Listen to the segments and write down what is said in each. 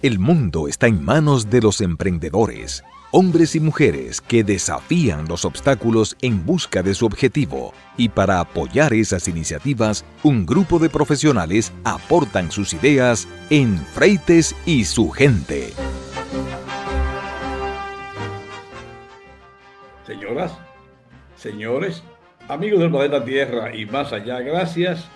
El mundo está en manos de los emprendedores, hombres y mujeres que desafían los obstáculos en busca de su objetivo. Y para apoyar esas iniciativas, un grupo de profesionales aportan sus ideas en Freites y su gente. Señoras, señores, amigos del planeta Tierra y más allá, gracias.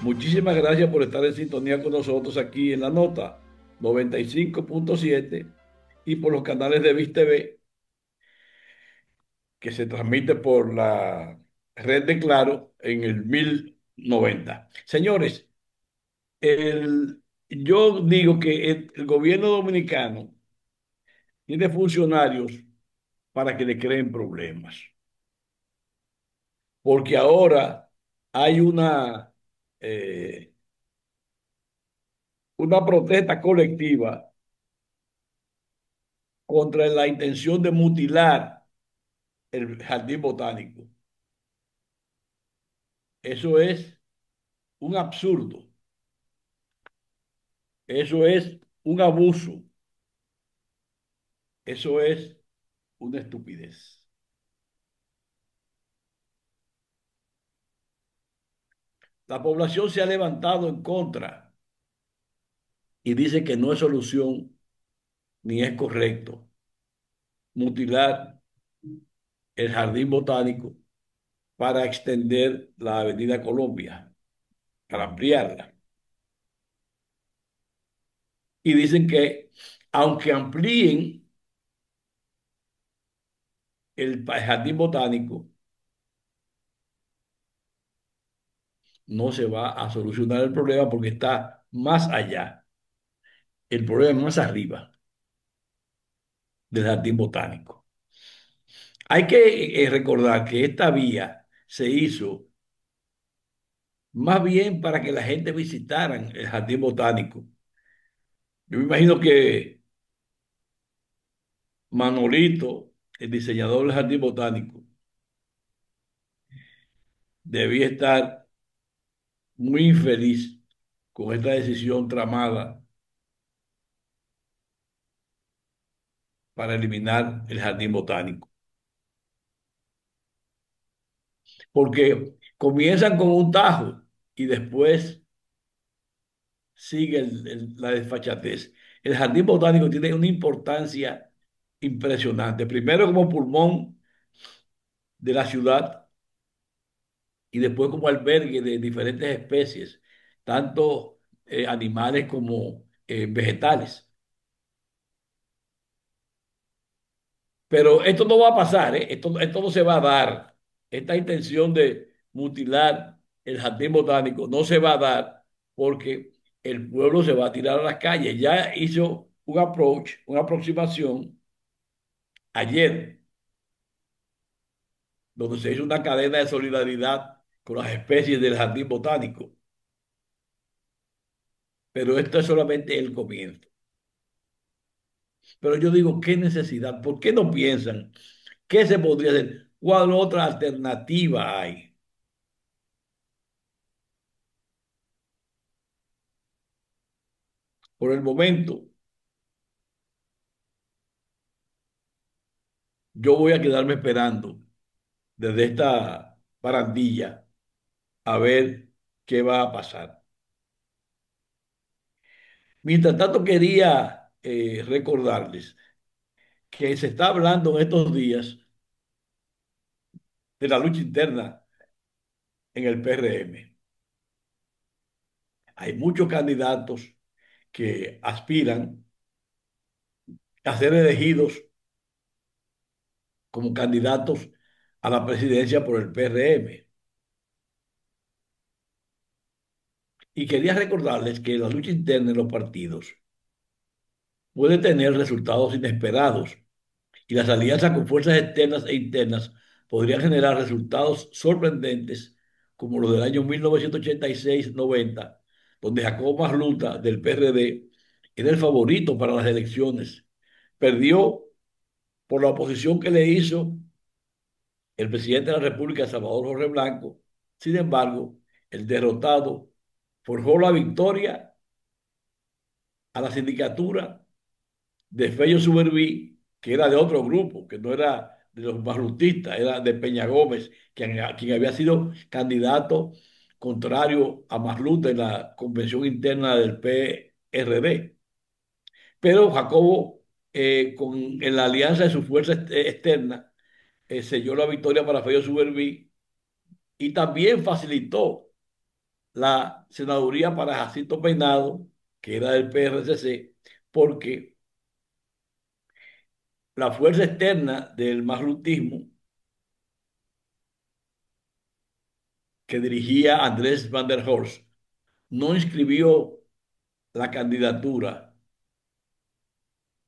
Muchísimas gracias por estar en sintonía con nosotros aquí en la nota 95.7 y por los canales de Vis TV que se transmite por la red de Claro en el 1090. Señores, yo digo que el gobierno dominicano tiene funcionarios para que le creen problemas, porque ahora hay eh, una protesta colectiva contra la intención de mutilar el jardín botánico. Eso es un absurdo, eso es un abuso, eso es una estupidez. La población se ha levantado en contra y dice que no es solución ni es correcto mutilar el jardín botánico para extender la Avenida Colombia, para ampliarla. Y dicen que aunque amplíen el jardín botánico, no se va a solucionar el problema porque está más allá. El problema es más arriba del jardín botánico. Hay que recordar que esta vía se hizo más bien para que la gente visitara el jardín botánico. Yo me imagino que Manolito, el diseñador del jardín botánico, debía estar muy infeliz con esta decisión tramada para eliminar el jardín botánico. Porque comienzan con un tajo y después sigue la desfachatez. El jardín botánico tiene una importancia impresionante. Primero como pulmón de la ciudad y después como albergue de diferentes especies, tanto animales como vegetales. Pero esto no va a pasar, ¿eh? Esto no se va a dar. Esta intención de mutilar el jardín botánico no se va a dar porque el pueblo se va a tirar a las calles. Ya hizo un approach, una aproximación ayer, donde se hizo una cadena de solidaridad con las especies del jardín botánico. Pero esto es solamente el comienzo. Pero yo digo, ¿qué necesidad? ¿Por qué no piensan? ¿Qué se podría hacer? ¿Cuál otra alternativa hay? Por el momento, yo voy a quedarme esperando desde esta barandilla a ver qué va a pasar. Mientras tanto, quería recordarles que se está hablando en estos días de la lucha interna en el PRM. Hay muchos candidatos que aspiran a ser elegidos como candidatos a la presidencia por el PRM. Y quería recordarles que la lucha interna en los partidos puede tener resultados inesperados y las alianzas con fuerzas externas e internas podrían generar resultados sorprendentes como los del año 1986-90, donde Jacobo Masluta del PRD era el favorito para las elecciones. Perdió por la oposición que le hizo el presidente de la República, Salvador Jorge Blanco. Sin embargo, el derrotado forjó la victoria a la sindicatura de Fello Suberví, que era de otro grupo, que no era de los marlutistas, era de Peña Gómez, quien había sido candidato contrario a Marluta en la convención interna del PRD. Pero Jacobo, en la alianza de su fuerza externa, selló la victoria para Fello Suberví y también facilitó la senaduría para Jacinto Peinado, que era del PRCC, porque la fuerza externa del maslutismo que dirigía Andrés Van der Horst no inscribió la candidatura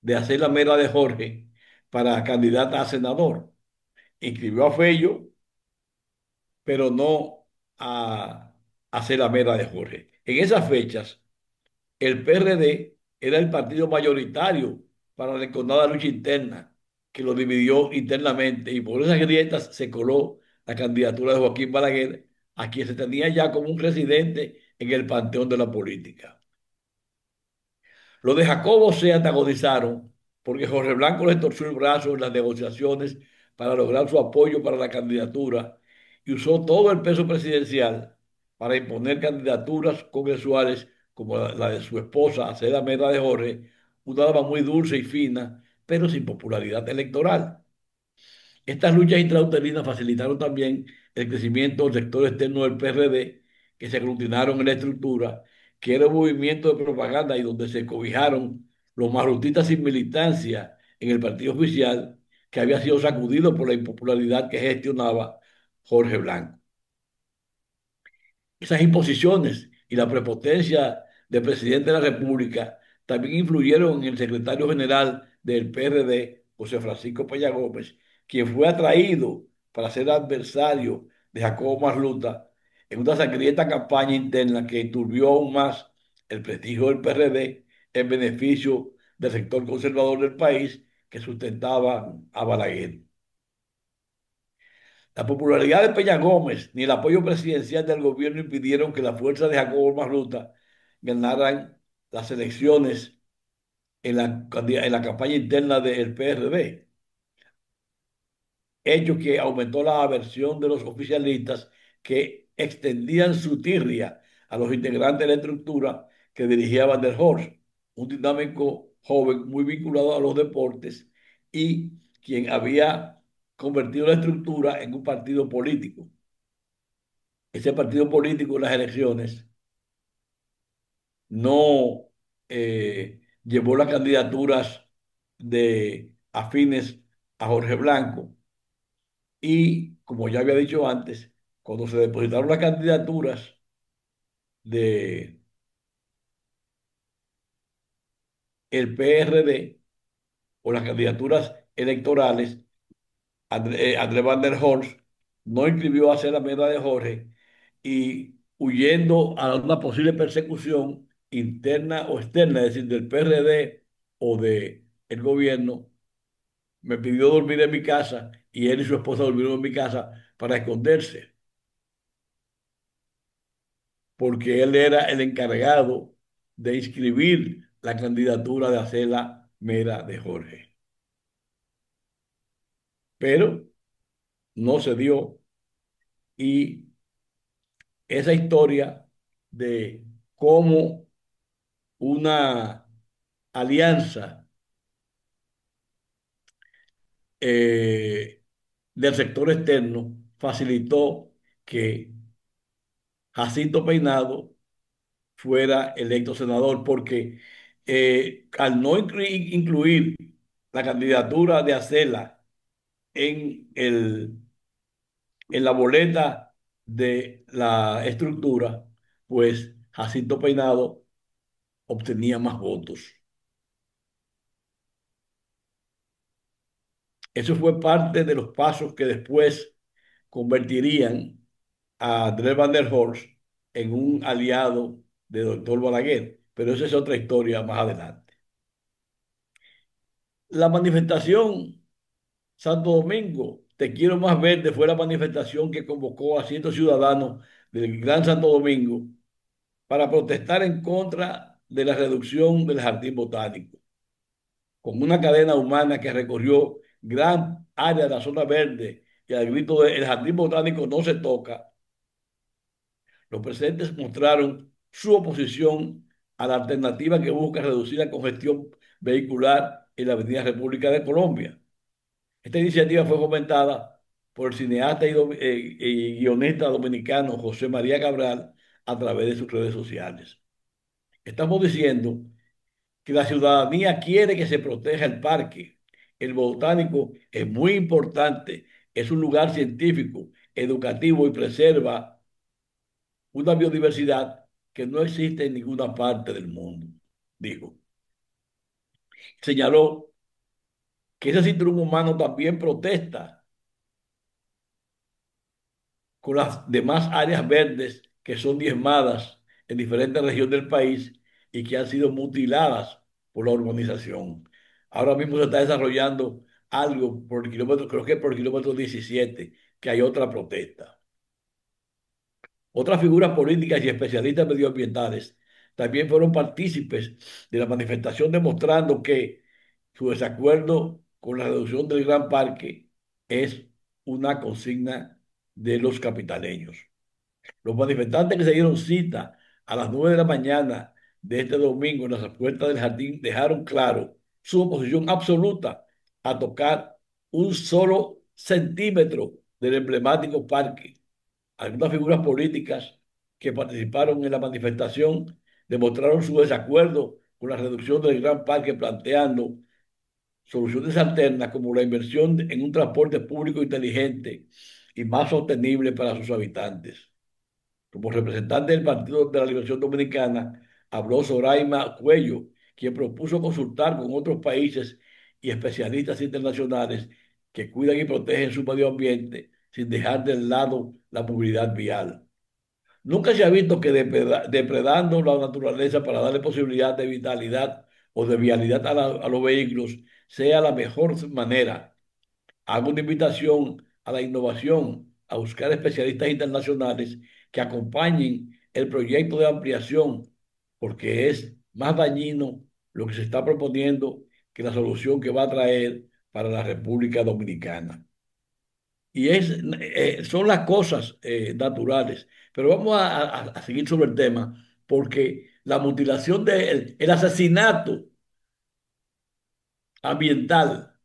de hacer la Mera de Jorge para candidata a senador. Inscribió a Fello, pero no a hacer la Mera de Jorge. En esas fechas, el PRD era el partido mayoritario para la enconada lucha interna, que lo dividió internamente, y por esas grietas se coló la candidatura de Joaquín Balaguer, a quien se tenía ya como un residente en el panteón de la política. Los de Jacobo se antagonizaron porque Jorge Blanco les torció el brazo en las negociaciones para lograr su apoyo para la candidatura y usó todo el peso presidencial para imponer candidaturas congresuales como la de su esposa, Aceda Mera de Jorge, una dama muy dulce y fina, pero sin popularidad electoral. Estas luchas intrauterinas facilitaron también el crecimiento del sector externo del PRD, que se aglutinaron en la estructura, que era un movimiento de propaganda y donde se cobijaron los marrutistas sin militancia en el partido oficial, que había sido sacudido por la impopularidad que gestionaba Jorge Blanco. Esas imposiciones y la prepotencia del presidente de la República también influyeron en el secretario general del PRD, José Francisco Peña Gómez, quien fue atraído para ser adversario de Jacobo Marluta en una sangrienta campaña interna que turbió aún más el prestigio del PRD en beneficio del sector conservador del país que sustentaba a Balaguer. La popularidad de Peña Gómez ni el apoyo presidencial del gobierno impidieron que la fuerza de Jacobo Marluta ganaran las elecciones en la campaña interna del PRD, hecho que aumentó la aversión de los oficialistas que extendían su tirria a los integrantes de la estructura que dirigía Van der Horst, un dinámico joven muy vinculado a los deportes y quien había convertido la estructura en un partido político. Ese partido político en las elecciones no llevó las candidaturas de afines a Jorge Blanco y, como ya había dicho antes, cuando se depositaron las candidaturas de el PRD o las candidaturas electorales, Andrés Van der Horst no inscribió a Cela Mera de Jorge y huyendo a una posible persecución interna o externa, es decir, del PRD o del gobierno, me pidió dormir en mi casa y él y su esposa durmieron en mi casa para esconderse, porque él era el encargado de inscribir la candidatura de Acela Mera de Jorge. Pero no se dio y esa historia de cómo una alianza del sector externo facilitó que Jacinto Peinado fuera electo senador, porque al no incluir la candidatura de Acela en la boleta de la estructura, pues Jacinto Peinado obtenía más votos. Eso fue parte de los pasos que después convertirían a Andrés Van der Horst en un aliado de doctor Balaguer, pero esa es otra historia más adelante. La manifestación Santo Domingo, Te quiero más verde, fue la manifestación que convocó a cientos de ciudadanos del Gran Santo Domingo para protestar en contra de la reducción del jardín botánico. con una cadena humana que recorrió gran área de la zona verde y al grito de "el jardín botánico no se toca", los presentes mostraron su oposición a la alternativa que busca reducir la congestión vehicular en la Avenida República de Colombia. Esta iniciativa fue comentada por el cineasta y guionista dominicano José María Cabral a través de sus redes sociales. Estamos diciendo que la ciudadanía quiere que se proteja el parque. El botánico es muy importante, es un lugar científico, educativo y preserva una biodiversidad que no existe en ninguna parte del mundo, dijo. Señaló que ese cinturón humano también protesta con las demás áreas verdes que son diezmadas en diferentes regiones del país y que han sido mutiladas por la urbanización. Ahora mismo se está desarrollando algo por el kilómetro, creo que por el kilómetro 17, que hay otra protesta. Otras figuras políticas y especialistas medioambientales también fueron partícipes de la manifestación demostrando que su desacuerdo con la reducción del Gran Parque es una consigna de los capitaleños. Los manifestantes que se dieron cita a las 9 de la mañana de este domingo en las puertas del jardín dejaron claro su oposición absoluta a tocar un solo centímetro del emblemático parque. Algunas figuras políticas que participaron en la manifestación demostraron su desacuerdo con la reducción del Gran Parque, planteando soluciones alternas como la inversión en un transporte público inteligente y más sostenible para sus habitantes. Como representante del Partido de la Liberación Dominicana, habló Zoraima Cuello, quien propuso consultar con otros países y especialistas internacionales que cuidan y protegen su medio ambiente sin dejar de lado la movilidad vial. Nunca se ha visto que depredando la naturaleza para darle posibilidad de vitalidad o de vialidad a los vehículos sea la mejor manera. Hago una invitación a la innovación, a buscar especialistas internacionales que acompañen el proyecto de ampliación, porque es más dañino lo que se está proponiendo que la solución que va a traer para la República Dominicana. Y son las cosas naturales. Pero vamos a seguir sobre el tema, porque la mutilación el asesinato ambiental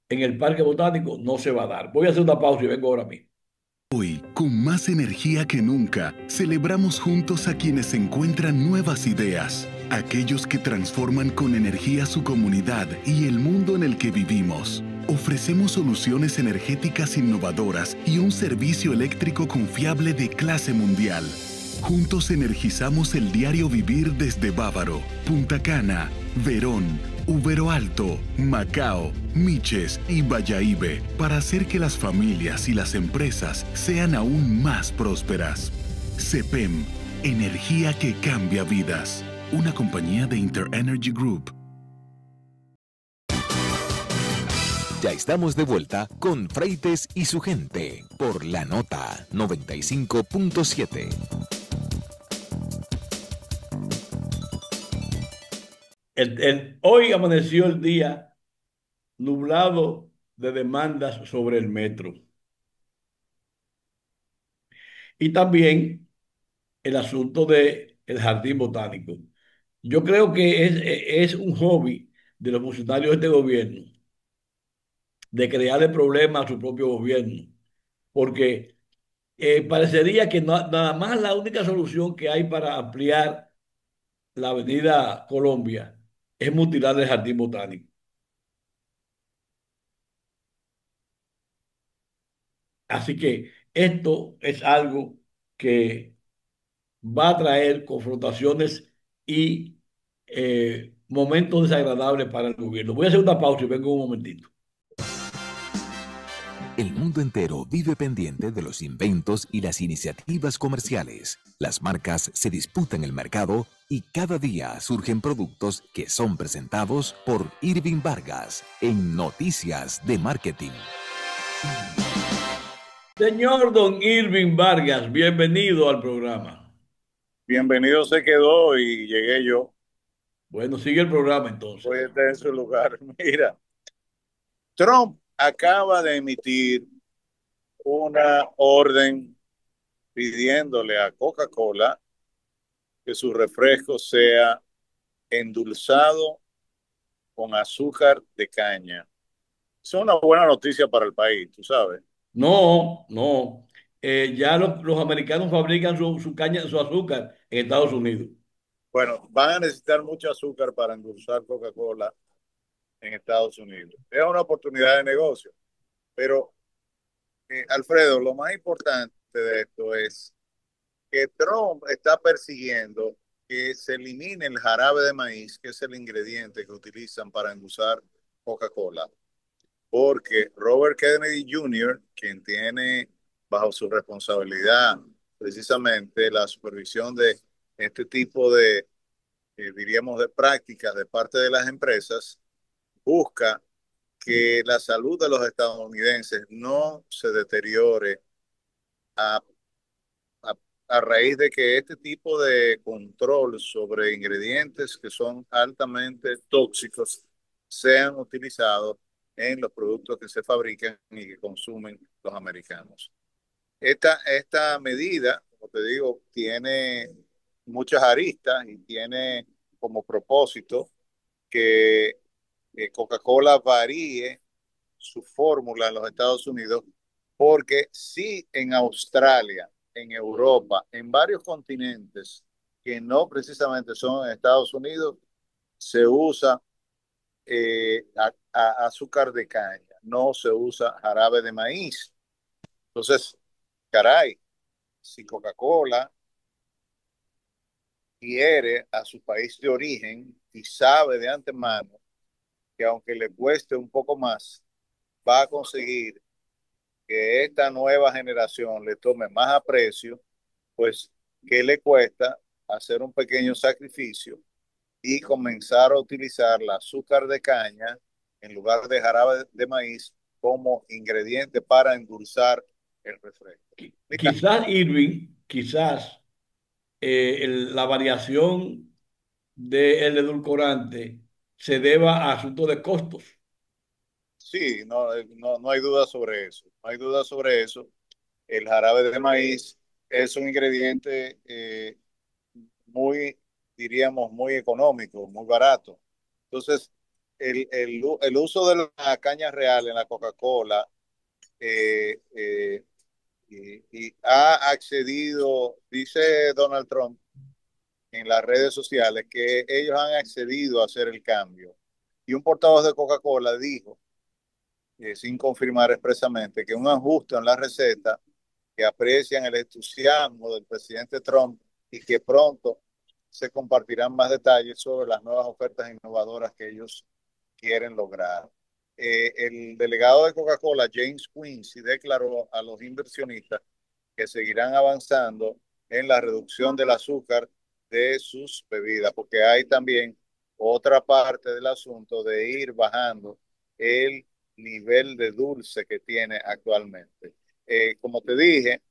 en el Parque Botánico no se va a dar. Voy a hacer una pausa y vengo ahora mismo. Hoy, con más energía que nunca, celebramos juntos a quienes encuentran nuevas ideas, aquellos que transforman con energía su comunidad y el mundo en el que vivimos. Ofrecemos soluciones energéticas innovadoras y un servicio eléctrico confiable de clase mundial. Juntos energizamos el diario vivir desde Bávaro, Punta Cana, Verón, Ubero Alto, Macao, Miches y Bayahíbe para hacer que las familias y las empresas sean aún más prósperas. CEPEM, energía que cambia vidas. Una compañía de InterEnergy Group. Ya estamos de vuelta con Freites y su gente por la Nota 95.7. Hoy amaneció el día nublado de demandas sobre el metro. Y también el asunto del jardín botánico. Yo creo que es un hobby de los funcionarios de este gobierno de crearle problemas a su propio gobierno, porque parecería que nada más la única solución que hay para ampliar la avenida Colombia es mutilar el jardín botánico. Así que esto es algo que va a traer confrontaciones y momentos desagradables para el gobierno. Voy a hacer una pausa y vengo un momentito. El mundo entero vive pendiente de los inventos y las iniciativas comerciales. Las marcas se disputan el mercado y cada día surgen productos que son presentados por Irving Vargas en Noticias de Marketing. Señor Don Irving Vargas, bienvenido al programa. Bienvenido se quedó y llegué yo. Bueno, sigue el programa entonces. Puede estar en su lugar. Mira, Trump acaba de emitir una orden pidiéndole a Coca-Cola que su refresco sea endulzado con azúcar de caña. Es una buena noticia para el país, tú sabes. No, no. Ya los americanos fabrican su caña, su azúcar en Estados Unidos. Bueno, van a necesitar mucho azúcar para endulzar Coca-Cola en Estados Unidos. Es una oportunidad de negocio, pero Alfredo, lo más importante de esto es que Trump está persiguiendo que se elimine el jarabe de maíz, que es el ingrediente que utilizan para endulzar Coca-Cola, porque Robert Kennedy Jr., quien tiene bajo su responsabilidad precisamente la supervisión de este tipo de, diríamos, de prácticas de parte de las empresas, busca que la salud de los estadounidenses no se deteriore a, a, a raíz de que este tipo de control sobre ingredientes que son altamente tóxicos sean utilizados en los productos que se fabrican y que consumen los americanos. Esta medida, como te digo, tiene muchas aristas y tiene como propósito que Coca-Cola varíe su fórmula en los Estados Unidos, porque sí en Australia, en Europa, en varios continentes que no precisamente son en Estados Unidos, se usa azúcar de caña, no se usa jarabe de maíz. Entonces, caray, si Coca-Cola quiere a su país de origen y sabe de antemano que aunque le cueste un poco más, va a conseguir que esta nueva generación le tome más aprecio, pues, ¿qué le cuesta hacer un pequeño sacrificio y comenzar a utilizar el azúcar de caña en lugar de jarabe de maíz como ingrediente para endulzar el refresco? Mira, Quizás, Irving, quizás la variación del edulcorante se deba a asuntos de costos. sí, no hay duda sobre eso. No hay duda sobre eso. El jarabe de maíz es un ingrediente muy, diríamos, muy económico, muy barato. Entonces, el uso de la caña real en la Coca-Cola eh, eh, y ha accedido, dice Donald Trump en las redes sociales, que ellos han accedido a hacer el cambio. Y un portavoz de Coca-Cola dijo, sin confirmar expresamente, que un ajuste en la receta que aprecian el entusiasmo del presidente Trump y que pronto se compartirán más detalles sobre las nuevas ofertas innovadoras que ellos quieren lograr. El delegado de Coca-Cola, James Quincy, declaró a los inversionistas que seguirán avanzando en la reducción del azúcar de sus bebidas, porque hay también otra parte del asunto de ir bajando el nivel de dulce que tiene actualmente. Como te dije,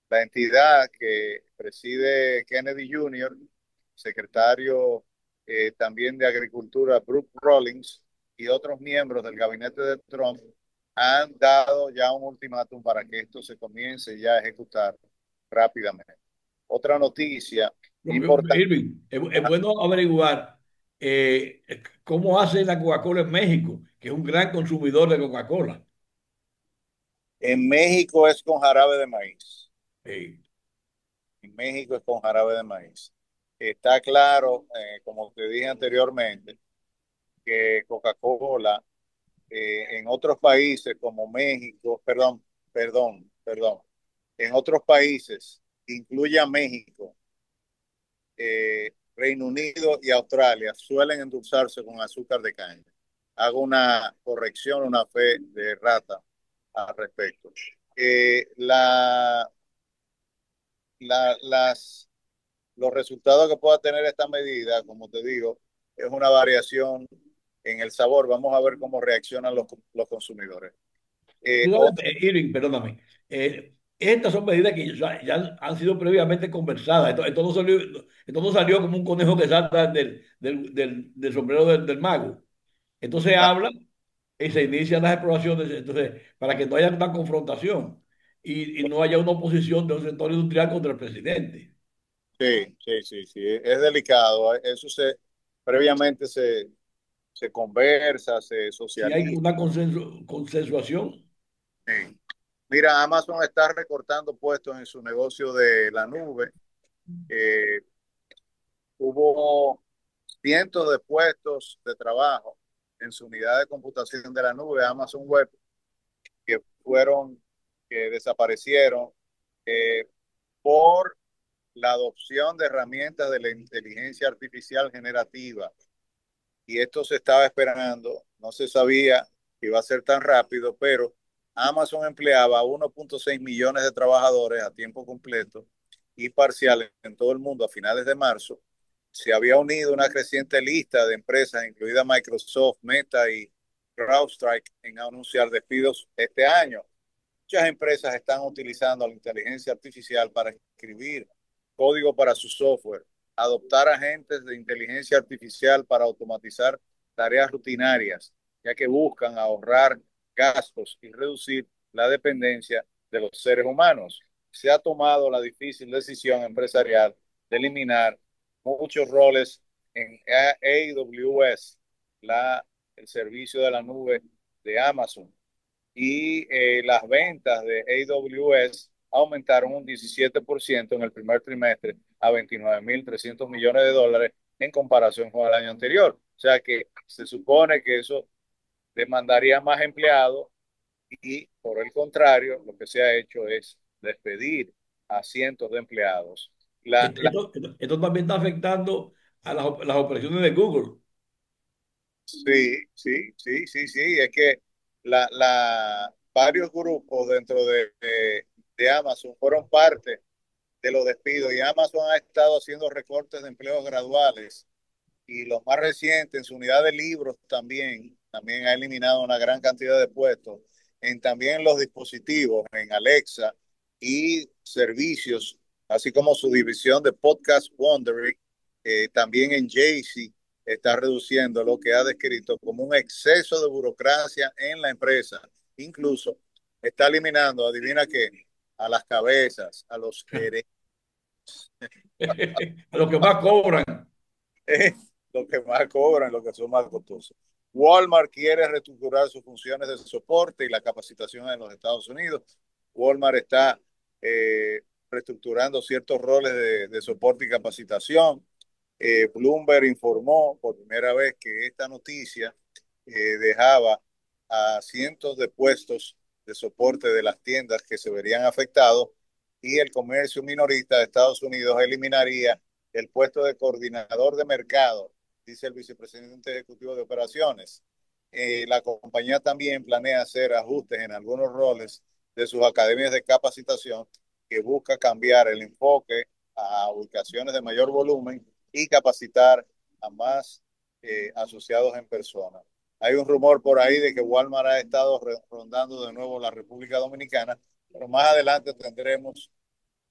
la entidad que preside Kennedy Jr., secretario también de Agricultura, Brooke Rollins, y otros miembros del gabinete de Trump han dado ya un ultimátum para que esto se comience ya a ejecutar rápidamente. Otra noticia importante. Irving, es bueno averiguar cómo hace la Coca-Cola en México, que es un gran consumidor de Coca-Cola. En México es con jarabe de maíz. Eh, En México es con jarabe de maíz. Está claro, como te dije anteriormente, que Coca-Cola en otros países como México, perdón, en otros países, incluye a México, Reino Unido y Australia, suelen endulzarse con azúcar de caña. Hago una corrección, una fe de rata al respecto. Eh, la, las los resultados que pueda tener esta medida, como te digo, es una variación en el sabor. Vamos a ver cómo reaccionan los consumidores. Tú sabes, Otra, Irving, perdóname. estas son medidas que ya han sido previamente conversadas. Esto no salió como un conejo que salta del sombrero del mago. Esto se habla y se inician las exploraciones, entonces, para que no haya una confrontación y no haya una oposición de un sector industrial contra el presidente. Sí, sí, sí, sí, es delicado. Eso previamente se conversa, se Si hay socializa. una consensuación, Sí. Mira, Amazon está recortando puestos en su negocio de la nube. Eh, Hubo cientos de puestos de trabajo en su unidad de computación de la nube, Amazon Web, que fueron, que desaparecieron eh, por la adopción de herramientas de la inteligencia artificial generativa. Y esto se estaba esperando, no se sabía que iba a ser tan rápido, pero Amazon empleaba a 1.6 millones de trabajadores a tiempo completo y parcial en todo el mundo a finales de marzo. Se había unido una creciente lista de empresas, incluida Microsoft, Meta y CrowdStrike, en anunciar despidos este año. Muchas empresas están utilizando la inteligencia artificial para escribir código para su software, adoptar agentes de inteligencia artificial para automatizar tareas rutinarias, ya que buscan ahorrar gastos y reducir la dependencia de los seres humanos. Se ha tomado la difícil decisión empresarial de eliminar muchos roles en AWS, el servicio de la nube de Amazon, y las ventas de AWS aumentaron un 17% en el primer trimestre a 29.300 millones de dólares en comparación con el año anterior. O sea que se supone que eso demandaría más empleados y por el contrario, lo que se ha hecho es despedir a cientos de empleados. La, la, esto también está afectando a las operaciones de Google. sí, sí, sí, sí, sí, es que varios grupos dentro de Amazon fueron parte de los despidos y Amazon ha estado haciendo recortes de empleos graduales y los más recientes en su unidad de libros también ha eliminado una gran cantidad de puestos en también los dispositivos, en Alexa y servicios, así como su división de Podcast Wondery, también en Jaycee está reduciendo lo que ha descrito como un exceso de burocracia en la empresa. Incluso está eliminando, adivina qué, a las cabezas, a los gerentes, A los que más cobran. lo que más cobran, lo que son más costosos. Walmart quiere reestructurar sus funciones de soporte y la capacitación en los Estados Unidos. Walmart está reestructurando ciertos roles de soporte y capacitación. Bloomberg informó por primera vez que esta noticia dejaba a cientos de puestos de soporte de las tiendas que se verían afectados y el comercio minorista de Estados Unidos eliminaría el puesto de coordinador de mercado, dice el vicepresidente ejecutivo de operaciones. La compañía también planea hacer ajustes en algunos roles de sus academias de capacitación que busca cambiar el enfoque a ubicaciones de mayor volumen y capacitar a más asociados en persona. Hay un rumor por ahí de que Walmart ha estado rondando de nuevo la República Dominicana, pero más adelante tendremos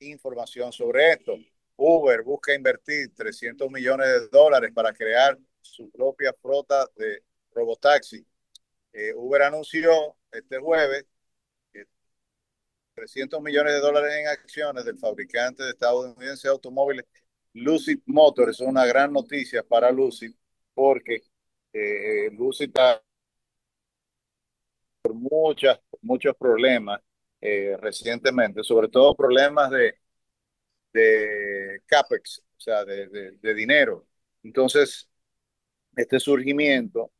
información sobre esto. Uber busca invertir 300 millones de dólares para crear su propia flota de robotaxi. Uber anunció este jueves 300 millones de dólares en acciones del fabricante de estadounidense de automóviles Lucid Motors. Es una gran noticia para Lucid porque Lucid está por muchos problemas recientemente, sobre todo problemas de CAPEX, o sea, de dinero. Entonces, este surgimiento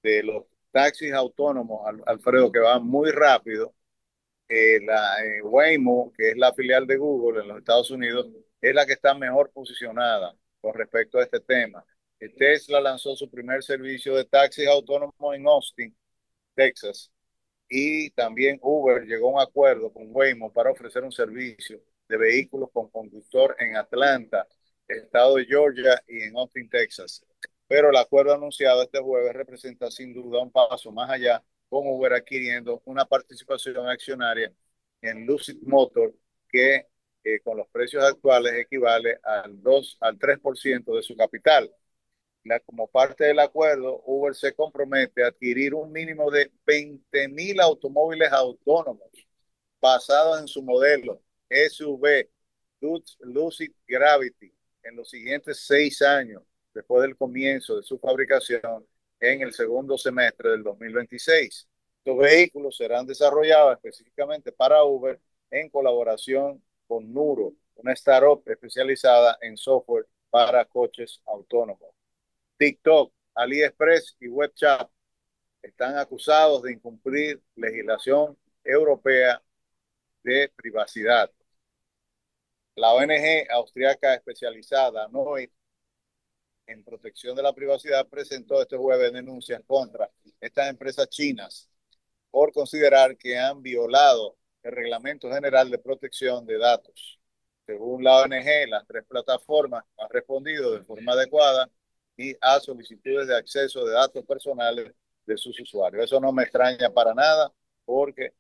de los taxis autónomos, Alfredo, que van muy rápido, Waymo, que es la filial de Google en los Estados Unidos, es la que está mejor posicionada con respecto a este tema. Tesla lanzó su primer servicio de taxis autónomos en Austin, Texas, y también Uber llegó a un acuerdo con Waymo para ofrecer un servicio de vehículos con conductor en Atlanta, estado de Georgia y en Austin, Texas. Pero el acuerdo anunciado este jueves representa sin duda un paso más allá, con Uber adquiriendo una participación accionaria en Lucid Motor, que con los precios actuales equivale al 3% de su capital. Como parte del acuerdo, Uber se compromete a adquirir un mínimo de 20.000 automóviles autónomos basados en su modelo SUV Lucid Gravity en los siguientes 6 años, después del comienzo de su fabricación en el segundo semestre del 2026. Estos vehículos serán desarrollados específicamente para Uber en colaboración con Nuro, una startup especializada en software para coches autónomos. TikTok, AliExpress y WebChat están acusados de incumplir legislación europea de privacidad. La ONG austriaca especializada NOID en protección de la privacidad presentó este jueves denuncias contra estas empresas chinas por considerar que han violado el Reglamento General de Protección de Datos. Según la ONG, las tres plataformas han respondido de forma adecuada y a solicitudes de acceso de datos personales de sus usuarios. Eso no me extraña para nada porque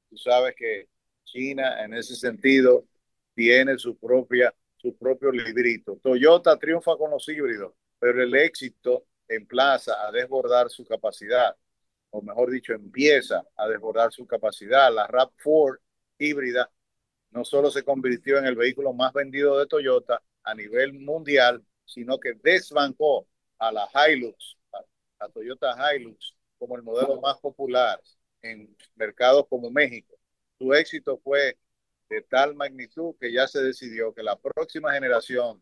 tú sabes que China en ese sentido tiene su propio librito. Toyota triunfa con los híbridos, pero el éxito emplaza a desbordar su capacidad, o mejor dicho, empieza a desbordar su capacidad. La RAV4 híbrida no solo se convirtió en el vehículo más vendido de Toyota a nivel mundial, sino que desbancó a la Hilux, a Toyota Hilux, como el modelo más popular en mercados como México. Su éxito fue de tal magnitud que ya se decidió que la próxima generación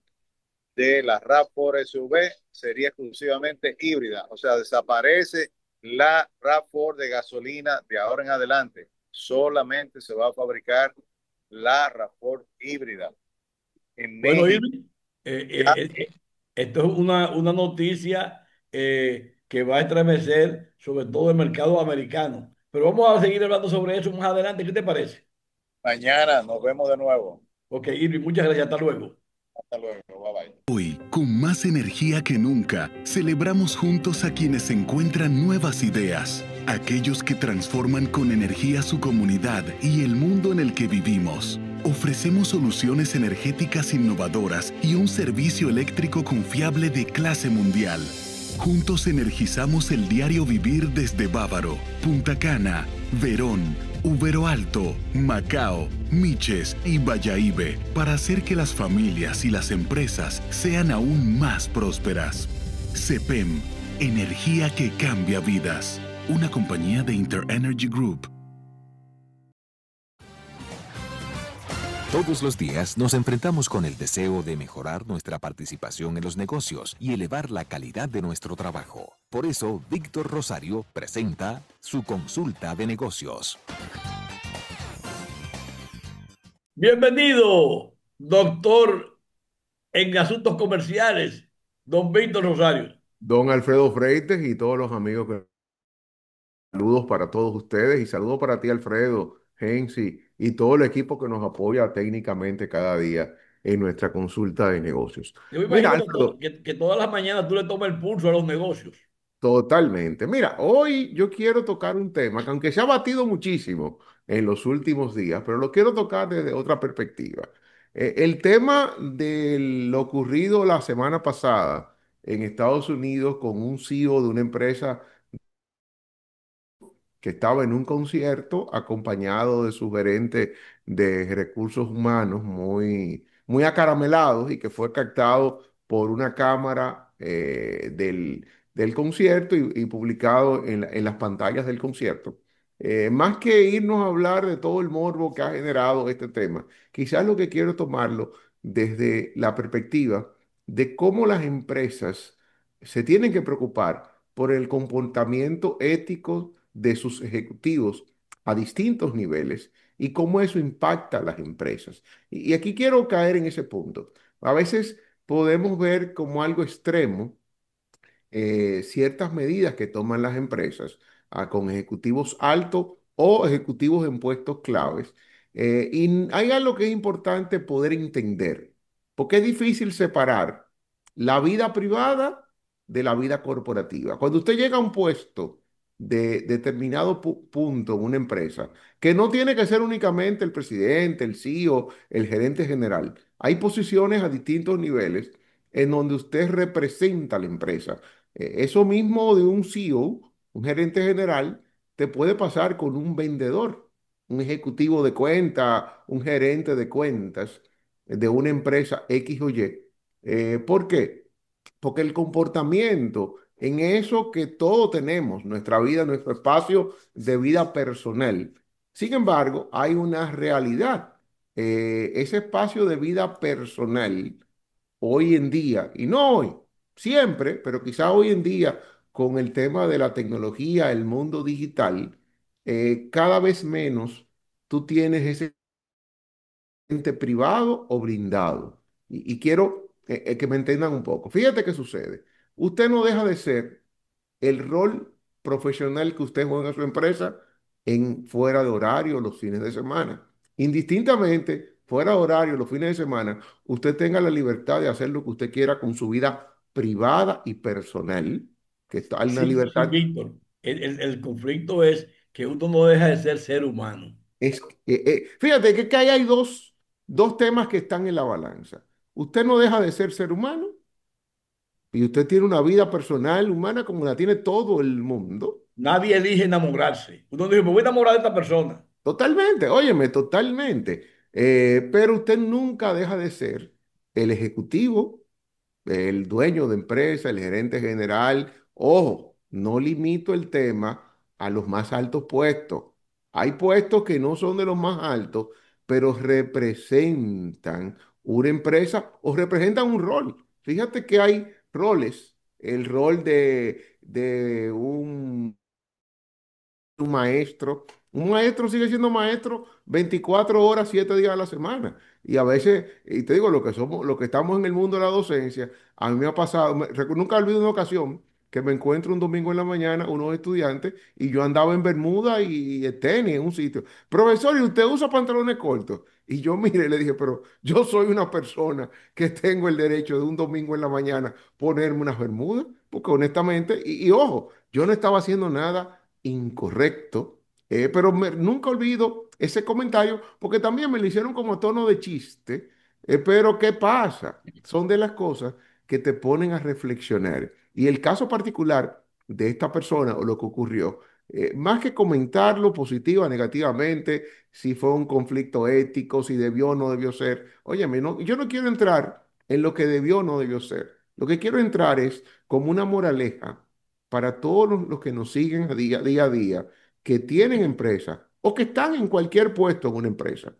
de la RAV4 SUV sería exclusivamente híbrida, o sea, desaparece la RAV4 de gasolina de ahora en adelante. Solamente se va a fabricar la RAV4 híbrida. En Bueno, México Irving, ya esto es una noticia que va a estremecer sobre todo el mercado americano. Pero vamos a seguir hablando sobre eso más adelante. ¿Qué te parece? mañana nos vemos de nuevo. Ok, Irving, muchas gracias. Hasta luego. Hasta luego. Bye bye. Hoy, con más energía que nunca, celebramos juntos a quienes encuentran nuevas ideas, aquellos que transforman con energía su comunidad y el mundo en el que vivimos. Ofrecemos soluciones energéticas innovadoras y un servicio eléctrico confiable de clase mundial. Juntos energizamos el diario vivir desde Bávaro, Punta Cana, Verón, Ubero Alto, Macao, Miches y Bayahíbe para hacer que las familias y las empresas sean aún más prósperas. CEPEM, energía que cambia vidas. Una compañía de InterEnergy Group. Todos los días nos enfrentamos con el deseo de mejorar nuestra participación en los negocios y elevar la calidad de nuestro trabajo. Por eso, Víctor Rosario presenta su consulta de negocios. Bienvenido, doctor en asuntos comerciales, don Víctor Rosario. Don Alfredo Freites y todos los amigos saludos para todos ustedes y saludos para ti, Alfredo, Gensi y todo el equipo que nos apoya técnicamente cada día en nuestra consulta de negocios. Yo me Mira, imagino que, Alfredo, que todas las mañanas tú le tomas el pulso a los negocios. totalmente. Mira, hoy yo quiero tocar un tema que aunque se ha batido muchísimo en los últimos días, pero lo quiero tocar desde otra perspectiva. El tema de lo ocurrido la semana pasada en Estados Unidos con un CEO de una empresa que estaba en un concierto acompañado de su gerente de recursos humanos muy acaramelados y que fue captado por una cámara del concierto y publicado en las pantallas del concierto. Más que irnos a hablar de todo el morbo que ha generado este tema, quizás lo que quiero tomarlo desde la perspectiva de cómo las empresas se tienen que preocupar por el comportamiento ético de sus ejecutivos a distintos niveles y cómo eso impacta a las empresas. Y aquí quiero caer en ese punto. A veces podemos ver como algo extremo ciertas medidas que toman las empresas con ejecutivos altos o ejecutivos en puestos claves. Y hay algo que es importante poder entender, porque es difícil separar la vida privada de la vida corporativa. Cuando usted llega a un puesto de determinado punto en una empresa, que no tiene que ser únicamente el presidente, el CEO, el gerente general. Hay posiciones a distintos niveles en donde usted representa a la empresa. Eso mismo de un CEO, un gerente general, te puede pasar con un vendedor, un ejecutivo de cuenta, un gerente de cuentas de una empresa X o Y. ¿Por qué? Porque el comportamiento en eso que todos tenemos, nuestra vida, nuestro espacio de vida personal. Sin embargo, hay una realidad. Ese espacio de vida personal hoy en día, y no hoy, siempre, pero quizá hoy en día, con el tema de la tecnología, el mundo digital, cada vez menos tú tienes ese ente privado o blindado. Y quiero que me entiendan un poco. Fíjate qué sucede. Usted no deja de ser el rol profesional que usted juega en su empresa en fuera de horario los fines de semana. Indistintamente, fuera de horario los fines de semana, usted tenga la libertad de hacer lo que usted quiera con su vida privada y personal, que está en una Sí, sí, libertad. Víctor. El conflicto es que uno no deja de ser ser humano. Es, fíjate que ahí hay dos temas que están en la balanza. Usted no deja de ser ser humano y usted tiene una vida personal humana como la tiene todo el mundo. Nadie elige enamorarse. Uno dice, me voy a enamorar de esta persona. Totalmente, óyeme, totalmente. Pero usted nunca deja de ser el ejecutivo, el dueño de empresa, el gerente general. Ojo, no limito el tema a los más altos puestos. Hay puestos que no son de los más altos, pero representan una empresa o representan un rol. Fíjate que hay roles, el rol de un maestro. Un maestro sigue siendo maestro 24 horas, 7 días a la semana. Y a veces, y te digo, lo que somos, lo que estamos en el mundo de la docencia, a mí me ha pasado, nunca olvido una ocasión que me encuentro un domingo en la mañana, unos estudiantes, y yo andaba en Bermuda y en tenis en un sitio. Profesor, ¿y usted usa pantalones cortos? Y yo mire, le dije, pero yo soy una persona que tengo el derecho de un domingo en la mañana ponerme unas bermudas, porque honestamente, y ojo, yo no estaba haciendo nada incorrecto, pero nunca olvido ese comentario porque también me lo hicieron como tono de chiste, pero ¿qué pasa? Son de las cosas que te ponen a reflexionar. Y el caso particular de esta persona o lo que ocurrió, más que comentarlo positiva o negativamente, si fue un conflicto ético, si debió o no debió ser, óyeme, no, yo no quiero entrar en lo que debió o no debió ser. Lo que quiero entrar es como una moraleja para todos los que nos siguen día a día, que tienen empresa o que están en cualquier puesto en una empresa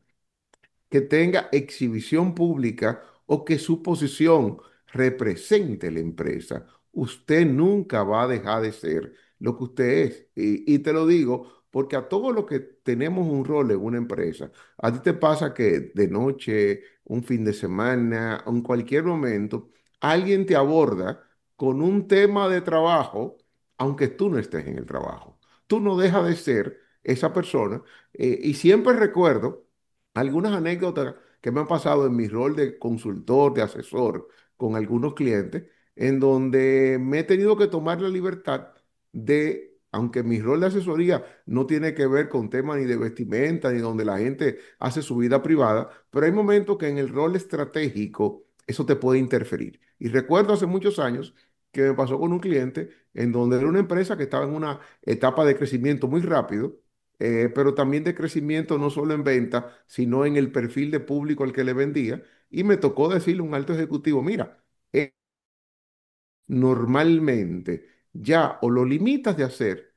que tenga exhibición pública o que su posición represente la empresa, usted nunca va a dejar de ser lo que usted es. Y te lo digo porque a todos los que tenemos un rol en una empresa, a ti te pasa que de noche, un fin de semana, en cualquier momento, alguien te aborda con un tema de trabajo, aunque tú no estés en el trabajo. Tú no dejas de ser esa persona. Y siempre recuerdo algunas anécdotas que me han pasado en mi rol de consultor, de asesor con algunos clientes, en donde me he tenido que tomar la libertad de, aunque mi rol de asesoría no tiene que ver con temas ni de vestimenta, ni donde la gente hace su vida privada, pero hay momentos que en el rol estratégico eso te puede interferir. Y recuerdo hace muchos años que me pasó con un cliente en donde era una empresa que estaba en una etapa de crecimiento muy rápido, pero también de crecimiento no solo en venta, sino en el perfil de público al que le vendía. Y me tocó decirle a un alto ejecutivo, mira, normalmente ya o lo limitas de hacer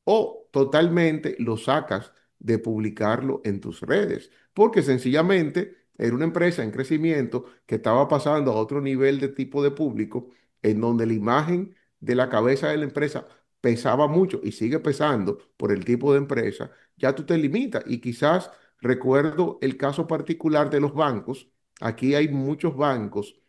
o totalmente lo sacas de publicarlo en tus redes, porque sencillamente era una empresa en crecimiento que estaba pasando a otro nivel de tipo de público, en donde la imagen de la cabeza de la empresa pesaba mucho y sigue pesando por el tipo de empresa, ya tú te limitas. Y quizás recuerdo el caso particular de los bancos. Aquí hay muchos bancos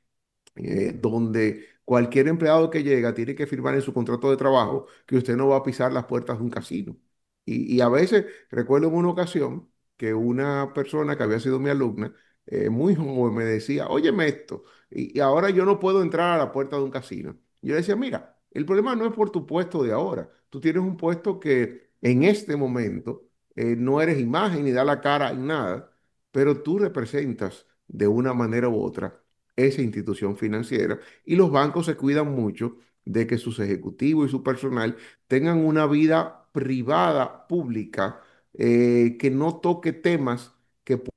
donde cualquier empleado que llega tiene que firmar en su contrato de trabajo que usted no va a pisar las puertas de un casino. Y a veces, recuerdo en una ocasión que una persona que había sido mi alumna, muy joven, me decía, óyeme esto, y ahora yo no puedo entrar a la puerta de un casino. Yo le decía, mira, El problema no es por tu puesto de ahora. Tú tienes un puesto que en este momento no eres imagen ni da la cara en nada, pero tú representas de una manera u otra esa institución financiera y los bancos se cuidan mucho de que sus ejecutivos y su personal tengan una vida privada, pública, que no toque temas que pueden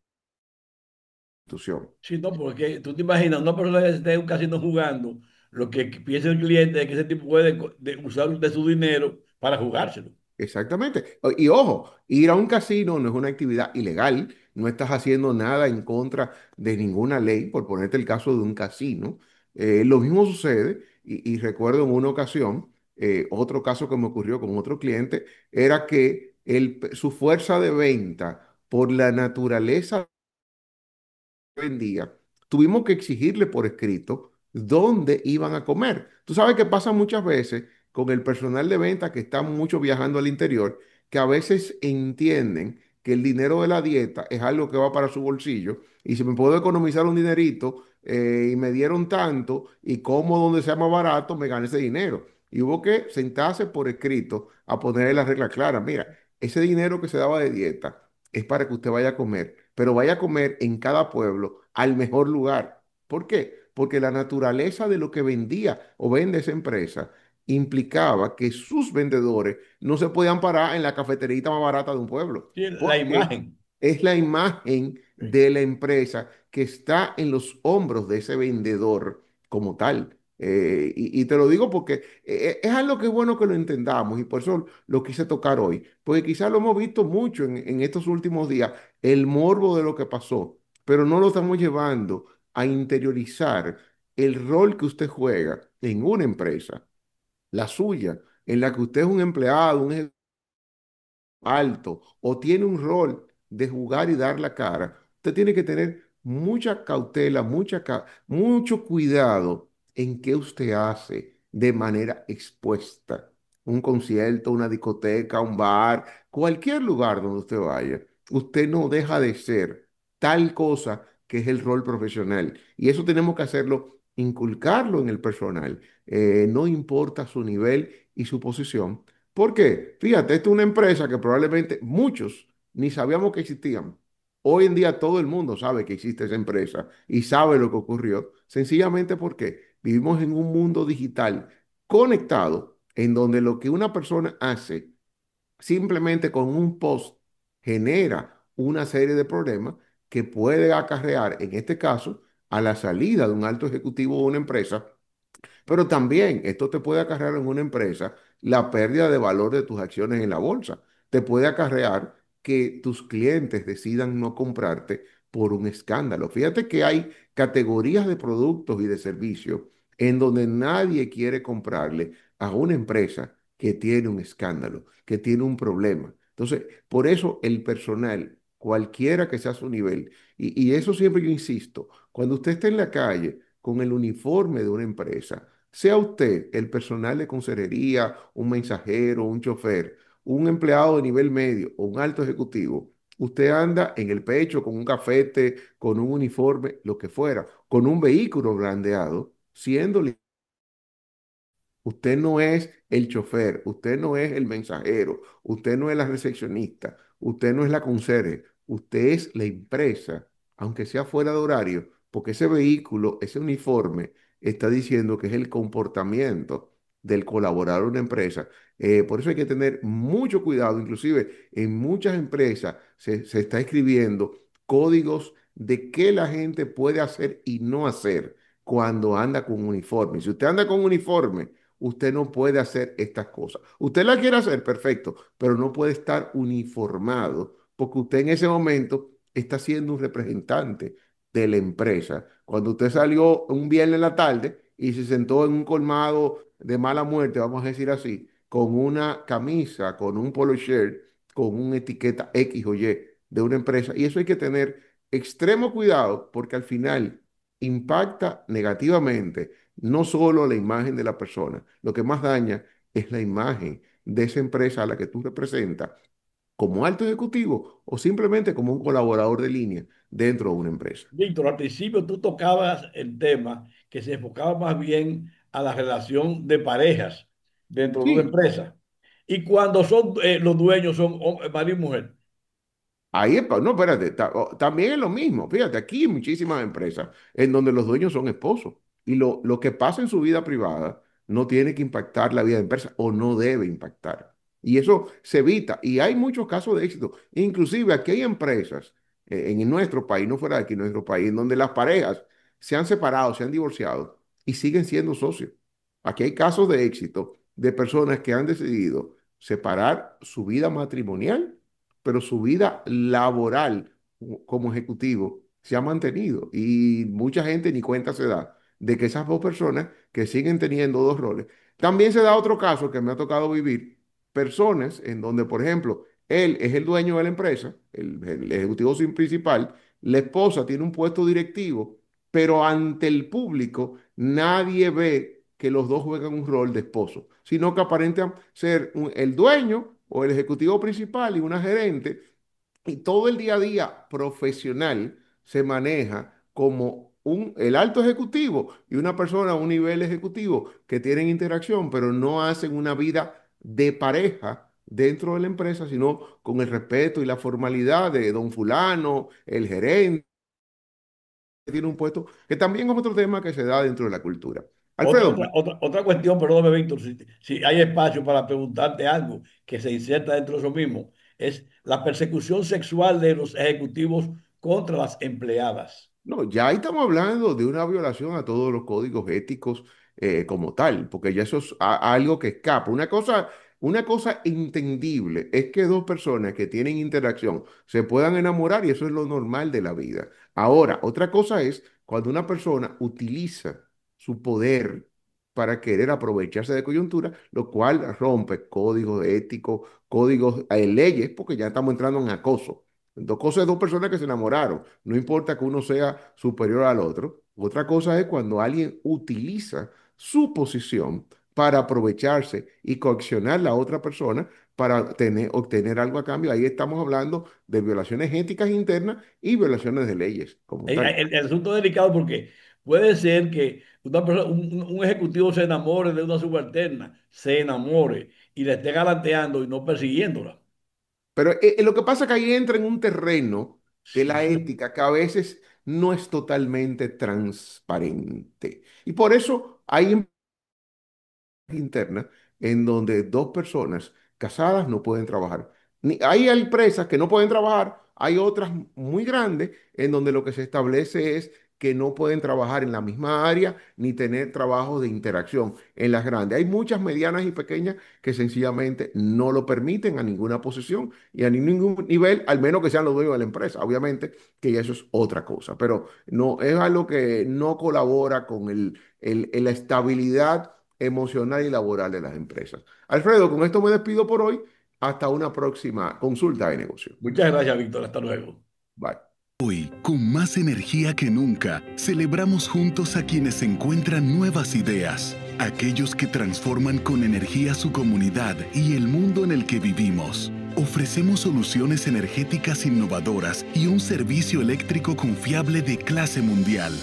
institución. Sí, no, porque tú te imaginas una persona que esté en un casino jugando, lo que piensa el cliente es que ese tipo puede usar de su dinero para jugárselo. Exactamente. Y ojo, ir a un casino no es una actividad ilegal, no estás haciendo nada en contra de ninguna ley, por ponerte el caso de un casino. Lo mismo sucede, y recuerdo en una ocasión, otro caso que me ocurrió con otro cliente, era que su fuerza de venta por la naturaleza vendía, tuvimos que exigirle por escrito dónde iban a comer. Tú sabes que pasa muchas veces con el personal de venta que está mucho viajando al interior, que a veces entienden que el dinero de la dieta es algo que va para su bolsillo y si me puedo economizar un dinerito y me dieron tanto y como donde sea más barato, me gane ese dinero. Y hubo que sentarse por escrito a ponerle la regla clara. Mira, ese dinero que se daba de dieta es para que usted vaya a comer, pero vaya a comer en cada pueblo al mejor lugar. ¿Por qué? Porque la naturaleza de lo que vendía o vende esa empresa implicaba que sus vendedores no se podían parar en la cafeterita más barata de un pueblo, Sí, la porque imagen. es la imagen Sí. de la empresa que está en los hombros de ese vendedor como tal. Y te lo digo porque es algo que es bueno que lo entendamos y por eso lo quise tocar hoy, porque quizás lo hemos visto mucho en estos últimos días, el morbo de lo que pasó, pero no lo estamos llevando a interiorizar el rol que usted juega en una empresa, la suya, en la que usted es un empleado, un alto o tiene un rol de jugar y dar la cara, usted tiene que tener mucha cautela, mucho cuidado en qué usted hace de manera expuesta. Un concierto, una discoteca, un bar, cualquier lugar donde usted vaya, usted no deja de ser tal cosa que es el rol profesional. Y eso tenemos que hacerlo, inculcarlo en el personal. No importa su nivel y su posición, ¿por qué? Fíjate, esta es una empresa que probablemente muchos ni sabíamos que existían. Hoy en día todo el mundo sabe que existe esa empresa y sabe lo que ocurrió, sencillamente porque vivimos en un mundo digital conectado en donde lo que una persona hace simplemente con un post genera una serie de problemas que puede acarrear, en este caso, a la salida de un alto ejecutivo de una empresa, pero también esto te puede acarrear en una empresa la pérdida de valor de tus acciones en la bolsa. Te puede acarrear que tus clientes decidan no comprarte por un escándalo. Fíjate que hay categorías de productos y de servicios en donde nadie quiere comprarle a una empresa que tiene un escándalo, que tiene un problema. Entonces, por eso el personal, cualquiera que sea su nivel, y eso siempre yo insisto, cuando usted esté en la calle con el uniforme de una empresa, sea usted el personal de conserjería, un mensajero, un chofer, un empleado de nivel medio o un alto ejecutivo, usted anda en el pecho con un cafete, con un uniforme, lo que fuera, con un vehículo brandeado, siendo usted no es el chofer, usted no es el mensajero, usted no es la recepcionista, usted no es la conserje, usted es la empresa, aunque sea fuera de horario, porque ese vehículo, ese uniforme, está diciendo que es el comportamiento del colaborador de una empresa. Por eso hay que tener mucho cuidado, inclusive en muchas empresas se está escribiendo códigos de qué la gente puede hacer y no hacer cuando anda con uniforme. Si usted anda con uniforme, usted no puede hacer estas cosas. Usted la quiere hacer, perfecto, pero no puede estar uniformado porque usted en ese momento está siendo un representante de la empresa. Cuando usted salió un viernes en la tarde y se sentó en un colmado de mala muerte, vamos a decir así, con una camisa, con un polo shirt, con una etiqueta X o Y de una empresa, y eso hay que tener extremo cuidado porque al final impacta negativamente no solo la imagen de la persona, lo que más daña es la imagen de esa empresa a la que tú representas como alto ejecutivo o simplemente como un colaborador de línea dentro de una empresa. Víctor, al principio tú tocabas el tema que se enfocaba más bien a la relación de parejas dentro de una Sí, empresa. Y cuando son los dueños son marido y mujer. ahí es, no, espérate, también es lo mismo. Fíjate, aquí hay muchísimas empresas en donde los dueños son esposos y lo que pasa en su vida privada no tiene que impactar la vida de empresa o no debe impactar. Y eso se evita. Y hay muchos casos de éxito. Inclusive aquí hay empresas en nuestro país, no fuera de aquí, en nuestro país, en donde las parejas se han separado, se han divorciado y siguen siendo socios. Aquí hay casos de éxito de personas que han decidido separar su vida matrimonial, pero su vida laboral como ejecutivo se ha mantenido y mucha gente ni cuenta se da de que esas dos personas que siguen teniendo dos roles. También se da otro caso que me ha tocado vivir, personas en donde, por ejemplo, él es el dueño de la empresa, el ejecutivo principal, la esposa tiene un puesto directivo, pero ante el público nadie ve que los dos juegan un rol de esposo, sino que aparentan ser el dueño o el ejecutivo principal y una gerente, y todo el día a día profesional se maneja como el alto ejecutivo y una persona a un nivel ejecutivo que tienen interacción, pero no hacen una vida de pareja dentro de la empresa, sino con el respeto y la formalidad de don fulano, el gerente, que tiene un puesto, que también es otro tema que se da dentro de la cultura. Alfredo, Otra cuestión, perdóname, Víctor, si hay espacio para preguntarte algo que se inserta dentro de eso mismo, es la persecución sexual de los ejecutivos contra las empleadas. no, ya ahí estamos hablando de una violación a todos los códigos éticos como tal, porque ya eso es algo que escapa. Una cosa entendible es que dos personas que tienen interacción se puedan enamorar y eso es lo normal de la vida. Ahora, otra cosa es cuando una persona utiliza su poder para querer aprovecharse de coyuntura, lo cual rompe códigos éticos, códigos, leyes, porque ya estamos entrando en acoso. Dos cosas, dos personas que se enamoraron. No importa que uno sea superior al otro. Otra cosa es cuando alguien utiliza su posición para aprovecharse y coaccionar a la otra persona para obtener algo a cambio. Ahí estamos hablando de violaciones éticas internas y violaciones de leyes como tal. El asunto es delicado porque puede ser que un ejecutivo se enamore de una subalterna, se enamore y le esté galanteando y no persiguiéndola. Pero lo que pasa es que ahí entra en un terreno de la Sí. ética que a veces no es totalmente transparente. Y por eso hay interna en donde dos personas casadas no pueden trabajar. Hay empresas que no pueden trabajar, hay otras muy grandes en donde lo que se establece es que no pueden trabajar en la misma área ni tener trabajos de interacción en las grandes. Hay muchas medianas y pequeñas que sencillamente no lo permiten a ninguna posición y a ningún nivel, al menos que sean los dueños de la empresa. Obviamente que ya eso es otra cosa, pero no es algo que no colabora con la estabilidad emocional y laboral de las empresas. Alfredo, con esto me despido por hoy. Hasta una próxima consulta de negocio. Muchas gracias, Víctor. Hasta luego. Bye. Hoy, con más energía que nunca, celebramos juntos a quienes encuentran nuevas ideas, aquellos que transforman con energía su comunidad y el mundo en el que vivimos. Ofrecemos soluciones energéticas innovadoras y un servicio eléctrico confiable de clase mundial.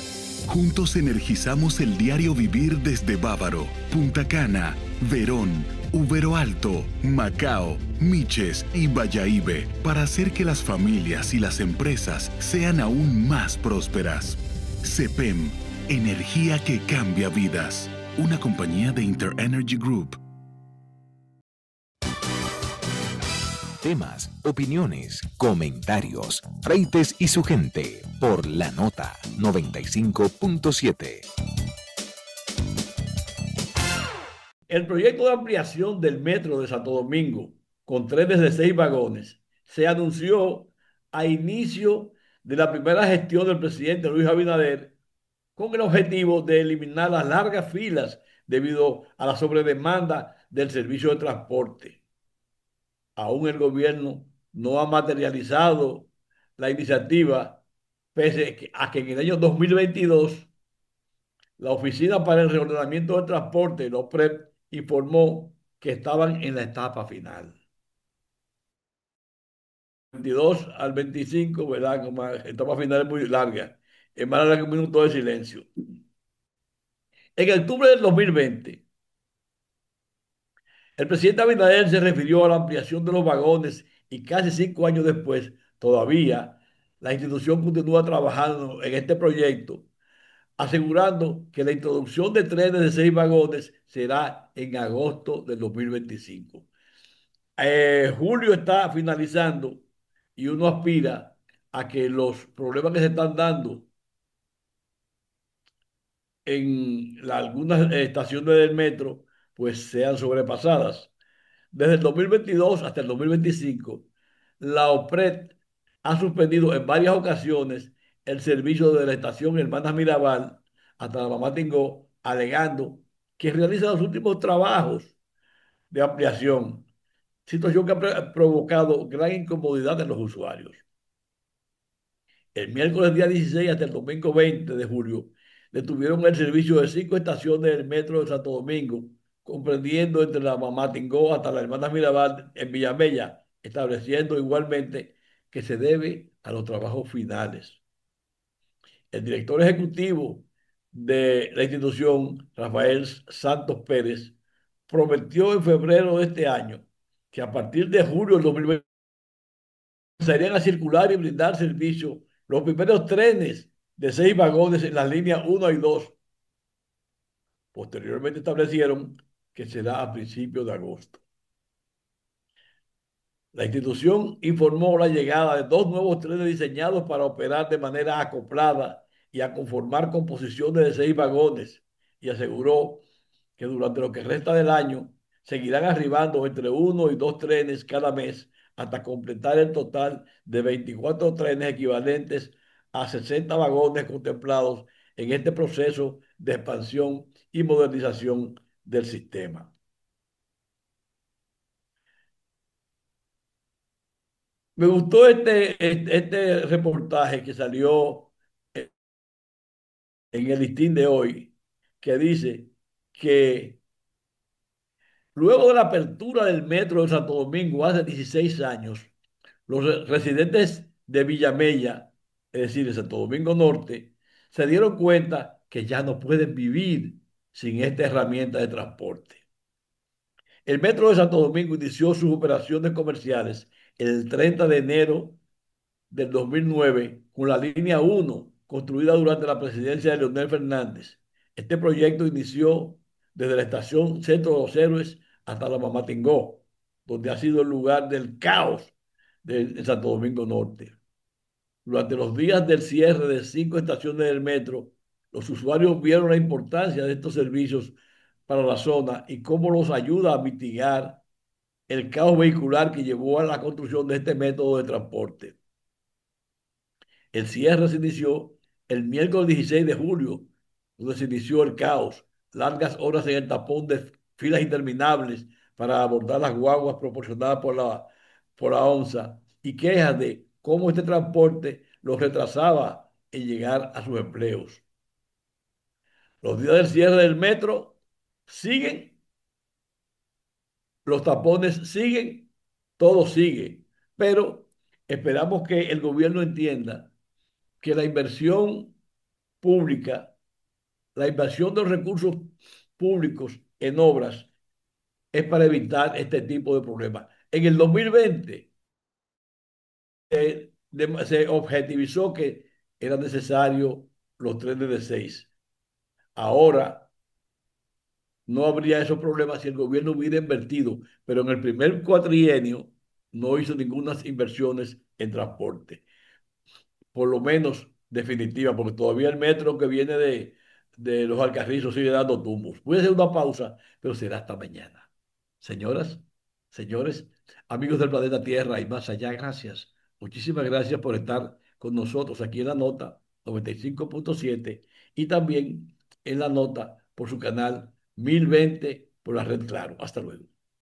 Juntos energizamos el diario vivir desde Bávaro, Punta Cana, Verón, Ubero Alto, Macao, Miches y Bayahíbe para hacer que las familias y las empresas sean aún más prósperas. CEPEM, energía que cambia vidas. Una compañía de InterEnergy Group. Temas, opiniones, comentarios, Freites y su gente por la nota 95.7. El proyecto de ampliación del metro de Santo Domingo, con trenes de 6 vagones, se anunció a inicio de la primera gestión del presidente Luis Abinader con el objetivo de eliminar las largas filas debido a la sobredemanda del servicio de transporte. Aún el gobierno no ha materializado la iniciativa, pese a que en el año 2022 la Oficina para el Reordenamiento del Transporte, la OPREP, informó que estaban en la etapa final. 22 al 25, ¿verdad? Como etapa final es muy larga. Es más larga que un minuto de silencio. En octubre del 2020, el presidente Abinader se refirió a la ampliación de los vagones y casi 5 años después, todavía, la institución continúa trabajando en este proyecto, asegurando que la introducción de trenes de 6 vagones será en agosto del 2025. Julio está finalizando y uno aspira a que los problemas que se están dando en algunas estaciones del metro pues sean sobrepasadas. Desde el 2022 hasta el 2025, la OPRED ha suspendido en varias ocasiones el servicio de la estación Hermanas Mirabal hasta la Mamá Tingó, alegando que realiza los últimos trabajos de ampliación, situación que ha provocado gran incomodidad en los usuarios. El miércoles día 16 hasta el domingo 20 de julio detuvieron el servicio de 5 estaciones del metro de Santo Domingo, comprendiendo entre la Mamá Tingó hasta la Hermana Mirabal en Villamella, estableciendo igualmente que se debe a los trabajos finales. El director ejecutivo de la institución, Rafael Santos Pérez, prometió en febrero de este año que a partir de julio del 2020 comenzarían a circular y brindar servicio los primeros trenes de 6 vagones en las líneas 1 y 2. Posteriormente establecieron que será a principios de agosto. La institución informó la llegada de 2 nuevos trenes diseñados para operar de manera acoplada y a conformar composiciones de 6 vagones y aseguró que durante lo que resta del año seguirán arribando entre 1 y 2 trenes cada mes hasta completar el total de 24 trenes equivalentes a 60 vagones contemplados en este proceso de expansión y modernización del sistema. Me gustó este reportaje que salió en el listín de hoy, que dice que luego de la apertura del metro de Santo Domingo hace 16 años, los residentes de Villamella, es decir, de Santo Domingo Norte, se dieron cuenta que ya no pueden vivir sin esta herramienta de transporte. El metro de Santo Domingo inició sus operaciones comerciales el 30 de enero del 2009 con la línea 1 construida durante la presidencia de Leonel Fernández. Este proyecto inició desde la estación Centro de los Héroes hasta la Mamatingó, donde ha sido el lugar del caos de Santo Domingo Norte. Durante los días del cierre de 5 estaciones del metro, los usuarios vieron la importancia de estos servicios para la zona y cómo los ayuda a mitigar el caos vehicular que llevó a la construcción de este método de transporte. El cierre se inició el miércoles 16 de julio, donde se inició el caos, largas horas en el tapón de filas interminables para abordar las guaguas proporcionadas por la ONSA y quejas de cómo este transporte los retrasaba en llegar a sus empleos. Los días del cierre del metro siguen, los tapones siguen, todo sigue, pero esperamos que el gobierno entienda que la inversión pública, la inversión de los recursos públicos en obras es para evitar este tipo de problemas. En el 2020 se objetivizó que era necesario los trenes de 6. Ahora no habría esos problemas si el gobierno hubiera invertido, pero en el primer cuatrienio no hizo ninguna inversiones en transporte, por lo menos definitiva, porque todavía el metro que viene de los Alcarrizos sigue dando tumbos. Voy a hacer una pausa, pero será hasta mañana. Señoras, señores, amigos del planeta Tierra y más allá, gracias. Muchísimas gracias por estar con nosotros aquí en la nota 95.7 y también en la nota por su canal 1020 por la red Claro. Hasta luego.